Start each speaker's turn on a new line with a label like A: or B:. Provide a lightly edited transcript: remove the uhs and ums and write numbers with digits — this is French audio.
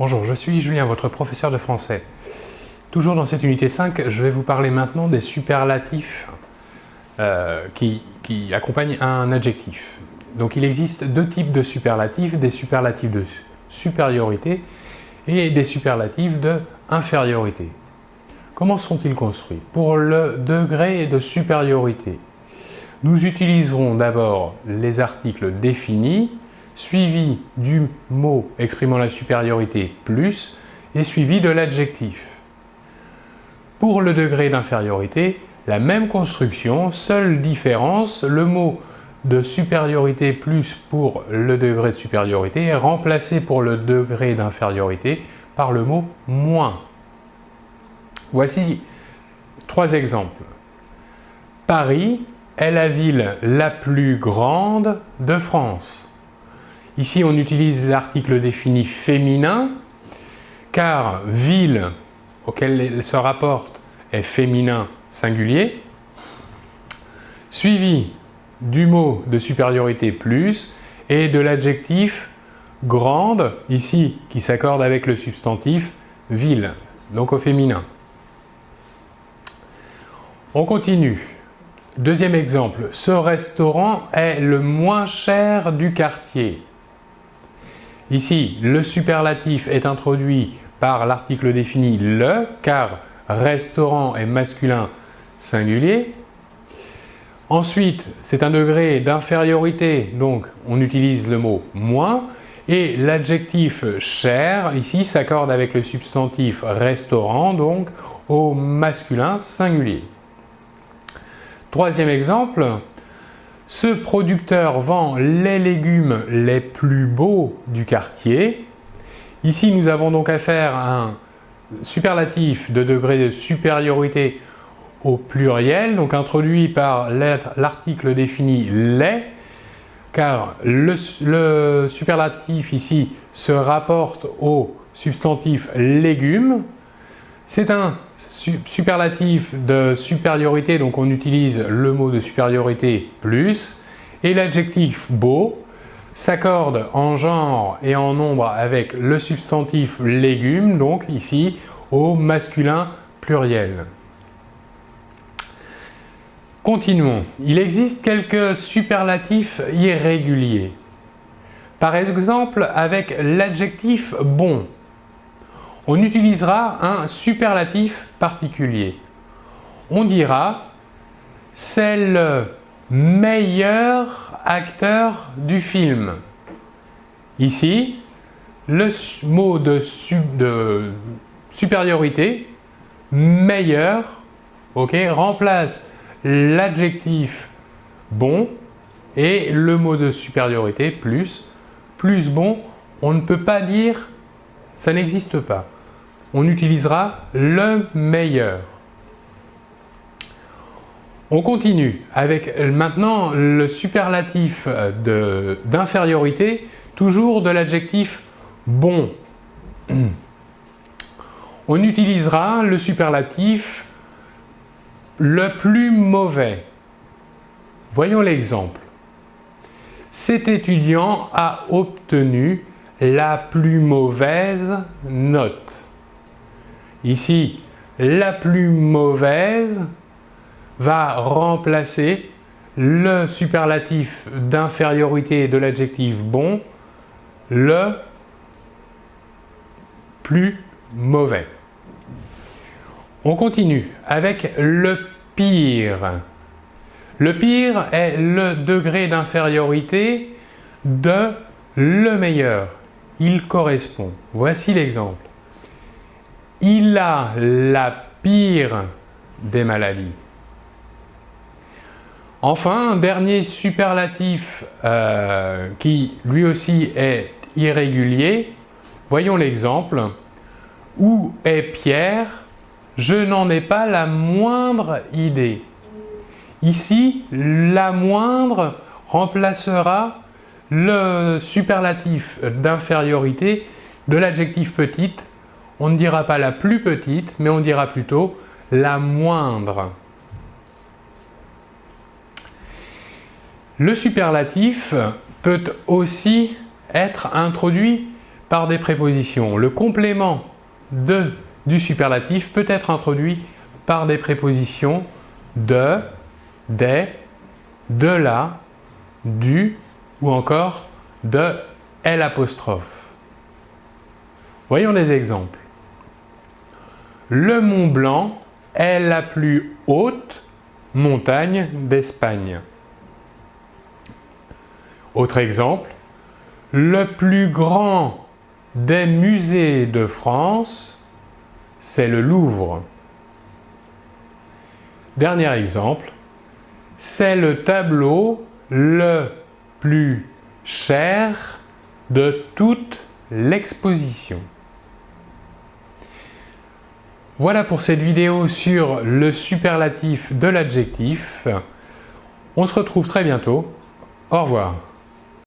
A: Bonjour, je suis Julien, votre professeur de français. Toujours dans cette unité 5, je vais vous parler maintenant des superlatifs qui accompagnent un adjectif. Donc il existe deux types de superlatifs, des superlatifs de supériorité et des superlatifs de infériorité. Comment sont-ils construits? Pour le degré de supériorité, nous utiliserons d'abord les articles définis, suivi du mot exprimant la supériorité plus et suivi de l'adjectif. Pour le degré d'infériorité, la même construction, seule différence, le mot de supériorité plus pour le degré de supériorité est remplacé pour le degré d'infériorité par le mot moins. Voici trois exemples. Paris est la ville la plus grande de France. Ici, on utilise l'article défini féminin, car ville auquel elle se rapporte est féminin singulier, suivi du mot de supériorité plus et de l'adjectif grande, ici, qui s'accorde avec le substantif ville, donc au féminin. On continue. Deuxième exemple, ce restaurant est le moins cher du quartier. Ici, le superlatif est introduit par l'article défini le, car restaurant est masculin singulier. Ensuite, c'est un degré d'infériorité, donc on utilise le mot moins. Et l'adjectif cher, ici, s'accorde avec le substantif restaurant, donc au masculin singulier. Troisième exemple, ce producteur vend les légumes les plus beaux du quartier. Ici, nous avons donc affaire à un superlatif de degré de supériorité au pluriel, donc introduit par l'article défini les, car le superlatif ici se rapporte au substantif légumes. C'est un superlatif de supériorité, donc on utilise le mot de supériorité plus, et l'adjectif beau s'accorde en genre et en nombre avec le substantif légumes, donc ici au masculin pluriel. Continuons. Il existe quelques superlatifs irréguliers. Par exemple, avec l'adjectif bon, on utilisera un superlatif particulier. On dira « c'est le meilleur acteur du film ». Ici, le mot de supériorité, meilleur, remplace l'adjectif bon et le mot de supériorité plus bon. On ne peut pas dire ça n'existe pas. On utilisera le meilleur. On continue avec maintenant le superlatif d'infériorité, toujours de l'adjectif bon. On utilisera le superlatif le plus mauvais. Voyons l'exemple. Cet étudiant a obtenu la plus mauvaise note. Ici, la plus mauvaise va remplacer le superlatif d'infériorité de l'adjectif bon, le plus mauvais. On continue avec le pire. Le pire est le degré d'infériorité de le meilleur. Il correspond. Voici l'exemple. Il a la pire des maladies. Enfin, un dernier superlatif qui lui aussi est irrégulier. Voyons l'exemple. Où est Pierre? Je n'en ai pas la moindre idée. Ici, la moindre remplacera le superlatif d'infériorité de l'adjectif petite. On ne dira pas la plus petite, mais on dira plutôt la moindre. Le superlatif peut aussi être introduit par des prépositions. Le complément du superlatif peut être introduit par des prépositions de, des, de la, du ou encore de L'. Voyons des exemples. Le Mont Blanc est la plus haute montagne d'Espagne. Autre exemple. Le plus grand des musées de France, c'est le Louvre. Dernier exemple. C'est le tableau le plus cher de toute l'exposition. Voilà pour cette vidéo sur le superlatif de l'adjectif. On se retrouve très bientôt. Au revoir.